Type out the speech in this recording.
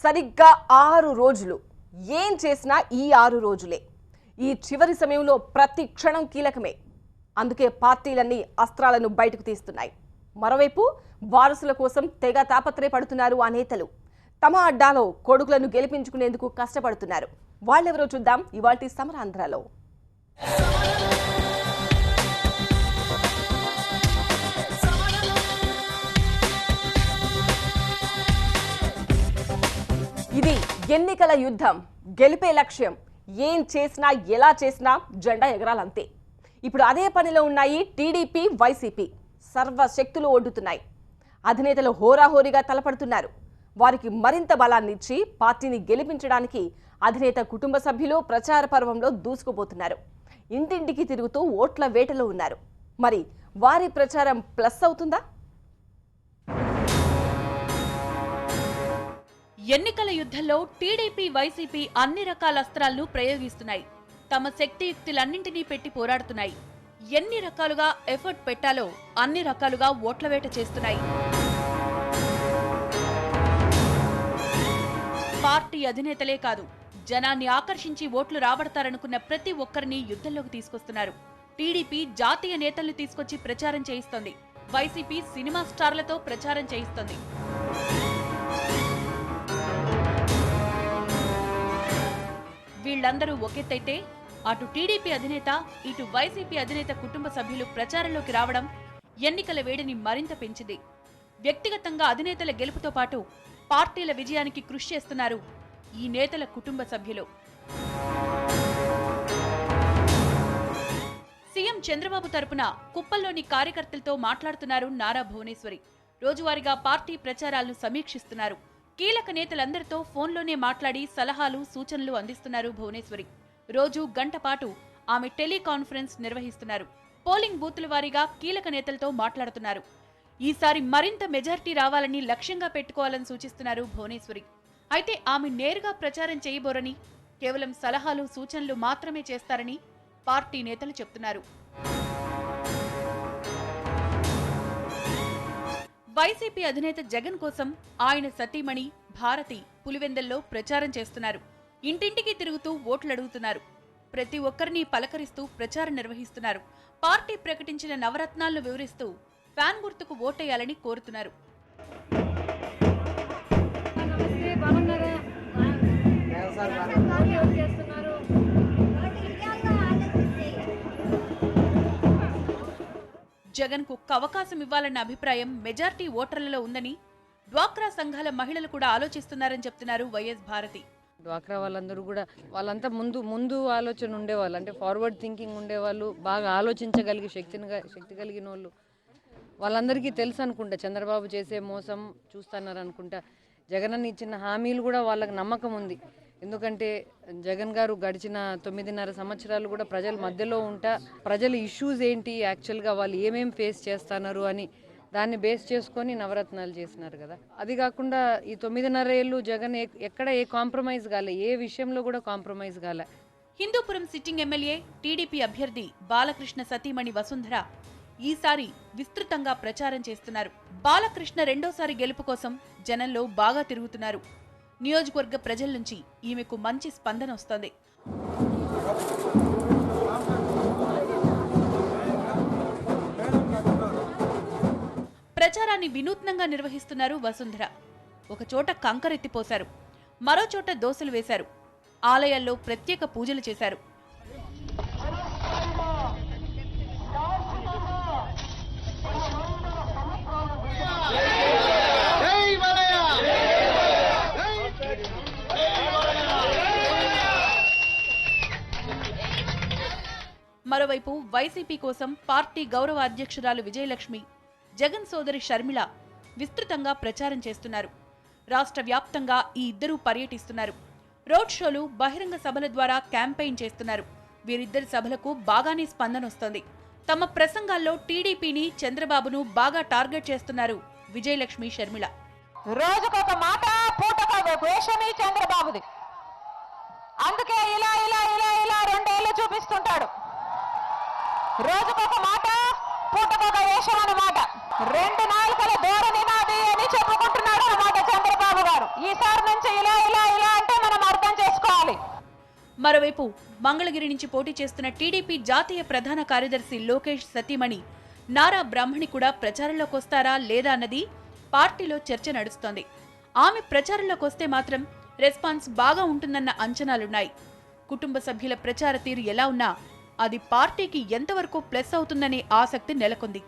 సరిగ్గా 6 రోజులు ఏం చేసినా ఈ 6 రోజులే. ఈ చివరి సమయంలో ప్రతి క్షణం కీలకమే. అందుకే పార్టీలన్నీ అస్త్రాలను బయటకు తీస్తున్నాయి. మరోవైపు వారసుల కోసం తెగ తాపత్రయపడుతున్నారు ఆ నేతలు. తమ అడ్డాలో కొడుకులను గెలిపించుకునేందుకు కష్టపడుతున్నారు. వాళ్ళెవరో చూద్దాం ఇవాల్టి సమరాంధ్రలో. ఇది ఎన్నికల యుద్ధం. గెలిపే లక్ష్యం. ఏం చేసినా ఎలా చేసినా జెండా ఎగరాలంతే. ఇప్పుడు అదే పనిలో ఉన్నాయి టీడీపీ, వైసీపీ. సర్వశక్తులు ఒడ్డుతున్నాయి. అధినేతలు హోరాహోరీగా తలపడుతున్నారు. వారికి మరింత బలాన్ని ఇచ్చి పార్టీని గెలిపించడానికి అధినేత కుటుంబ సభ్యులు ప్రచార పర్వంలో దూసుకుపోతున్నారు. ఇంటింటికి తిరుగుతూ ఓట్ల వేటలో ఉన్నారు. మరి వారి ప్రచారం ప్లస్ అవుతుందా? ఎన్నికల యుద్ధంలో టీడీపీ, వైసీపీ అన్ని రకాల అస్త్రాలను ప్రయోగిస్తున్నాయి. తమ శక్తియుక్తులన్నింటినీ పెట్టి పోరాడుతున్నాయి. ఎన్ని రకాలుగా ఎఫర్ట్ పెట్టాలో అన్ని రకాలుగా ఓట్ల వేట చేస్తున్నాయి. పార్టీ అధినేతలే కాదు, జనాన్ని ఆకర్షించి ఓట్లు రాబడతారనుకున్న ప్రతి ఒక్కరిని యుద్ధంలోకి తీసుకొస్తున్నారు. టీడీపీ జాతీయ నేతల్ని తీసుకొచ్చి ప్రచారం చేయిస్తోంది. వైసీపీ సినిమా స్టార్లతో ప్రచారం చేయిస్తోంది. వీళ్లందరూ ఒకెత్తైతే అటు టీడీపీ అధినేత, ఇటు వైసీపీ అధినేత కుటుంబ సభ్యులు ప్రచారంలోకి రావడం ఎన్నికల వేడిని మరింత పెంచింది. వ్యక్తిగతంగా అధినేతల గెలుపుతో పాటు పార్టీల విజయానికి కృషి చేస్తున్నారు ఈ నేతల కుటుంబ సభ్యులు. సీఎం చంద్రబాబు తరపున కుప్పల్లోని కార్యకర్తలతో మాట్లాడుతున్నారు నారా భువనేశ్వరి. రోజువారీగా పార్టీ ప్రచారాలను సమీక్షిస్తున్నారు. కీలక నేతలందరితో ఫోన్లోనే మాట్లాడి సలహాలు, సూచనలు అందిస్తున్నారు భువనేశ్వరి. రోజు గంట పాటు ఆమె టెలికాన్ఫరెన్స్ నిర్వహిస్తున్నారు. పోలింగ్ బూతుల వారీగా కీలక నేతలతో మాట్లాడుతున్నారు. ఈసారి మరింత మెజారిటీ రావాలని లక్ష్యంగా పెట్టుకోవాలని సూచిస్తున్నారు భువనేశ్వరి. అయితే ఆమె నేరుగా ప్రచారం చేయబోరని, కేవలం సలహాలు, సూచనలు మాత్రమే చేస్తారని పార్టీ నేతలు చెప్తున్నారు. వైసీపీ అధినేత జగన్ కోసం ఆయన సతీమణి భారతి పులివెందల్లో ప్రచారం చేస్తున్నారు. ఇంటింటికి తిరుగుతూ ఓట్లు అడుగుతున్నారు. ప్రతి ఒక్కరిని పలకరిస్తూ ప్రచారం నిర్వహిస్తున్నారు. పార్టీ ప్రకటించిన నవరత్నాలను వివరిస్తూ ఫ్యాన్ గుర్తుకు ఓటేయాలని కోరుతున్నారు. జగన్ కు అవకాశం ఇవ్వాలన్న అభిప్రాయం మెజార్టీ ఓటర్లలో ఉందని డ్వాక్రా సంఘాల మహిళలు కూడా ఆలోచిస్తున్నారని చెప్తున్నారు వైఎస్ భారతి. డ్వాక్రా వాళ్ళందరూ కూడా వాళ్ళంతా ముందు ఆలోచన ఉండేవాళ్ళు, అంటే ఫార్వర్డ్ థింకింగ్ ఉండేవాళ్ళు, బాగా ఆలోచించగలిగి శక్తి కలిగిన వాళ్ళు. వాళ్ళందరికీ తెలుసు అనుకుంటా చంద్రబాబు చేసే మోసం చూస్తున్నారు అనుకుంటా. జగన్ అన్న ఇచ్చిన హామీలు కూడా వాళ్ళకి నమ్మకం ఉంది. ఎందుకంటే జగన్ గారు గడిచిన 9.5 సంవత్సరాలు కూడా ప్రజల మధ్యలో ఉంటా, ప్రజల ఇష్యూస్ ఏంటి, యాక్చువల్గా వాళ్ళు ఏమేం ఫేస్ చేస్తున్నారు అని దాన్ని బేస్ చేసుకొని నవరత్నాలు చేసినారు కదా. అది కాకుండా ఈ 9.5 ఏళ్ళు జగన్ ఎక్కడ ఏ కాంప్రమైజ్ కాలే, ఏ విషయంలో కూడా కాంప్రమైజ్ కాలే. హిందూపురం సిట్టింగ్ ఎమ్మెల్యే టీడీపీ అభ్యర్థి బాలకృష్ణ సతీమణి వసుంధర ఈసారి విస్తృతంగా ప్రచారం చేస్తున్నారు. బాలకృష్ణ రెండోసారి గెలుపు కోసం జనంలో బాగా తిరుగుతున్నారు. నియోజకవర్గ ప్రజల నుంచి ఈమెకు మంచి స్పందన వస్తోంది. ప్రచారాన్ని వినూత్నంగా నిర్వహిస్తున్నారు వసుంధర. ఒకచోట కంకరెత్తిపోశారు, మరో చోట దోశలు వేశారు, ఆలయాల్లో ప్రత్యేక పూజలు చేశారు. మరోవైపు వైసీపీ కోసం పార్టీ గౌరవ అధ్యక్షురాలు విజయలక్ష్మి, జగన్ సోదరి షర్మిల విస్తృతంగా ప్రచారం చేస్తున్నారు. రాష్ట్ర వ్యాప్తంగా ఈ ఇద్దరూ పర్యటిస్తున్నారు. రోడ్ షోలు, బహిరంగ సభల ద్వారా క్యాంపెయిన్ చేస్తున్నారు. వీరిద్దరి సభలకు బాగానే స్పందన వస్తోంది. తమ ప్రసంగాల్లో టీడీపీని, చంద్రబాబును బాగా టార్గెట్ చేస్తున్నారు విజయలక్ష్మి, షర్మిల. రోజుకొక మాట, పూటకొక వేషమే చంద్రబాబుది. అందుకే ఇలా ఇలా ఇలా ఇలా 2 ఏళ్ళు చూపిస్తుంటాడు. రోజుకొక మాట, పూటకొక వేషం అన్నమాట. 2 నాలుకల ధోరణి నాది అని చెప్పుకుంటున్నాడు అన్నమాట చంద్రబాబు గారు. ఈసారి నుంచి ఇలా ఇలా ఇలా అంటే మనం అర్థం చేసుకోవాలి. మరోవైపు మంగళగిరి నుంచి పోటీ చేస్తున్న టీడీపీ జాతీయ ప్రధాన కార్యదర్శి లోకేష్ సతీమణి నారా బ్రాహ్మణి కూడా ప్రచారంలోకి వస్తారా లేదా అన్నది పార్టీలో చర్చ నడుస్తోంది. ఆమె ప్రచారంలోకి వస్తే మాత్రం రెస్పాన్స్ బాగా ఉంటుందన్న అంచనాలున్నాయి. కుటుంబ సభ్యుల ప్రచార తీరు ఎలా ఉన్నా అది పార్టీకి ఎంతవరకు ప్లస్ అవుతుందనే ఆసక్తి నెలకొంది.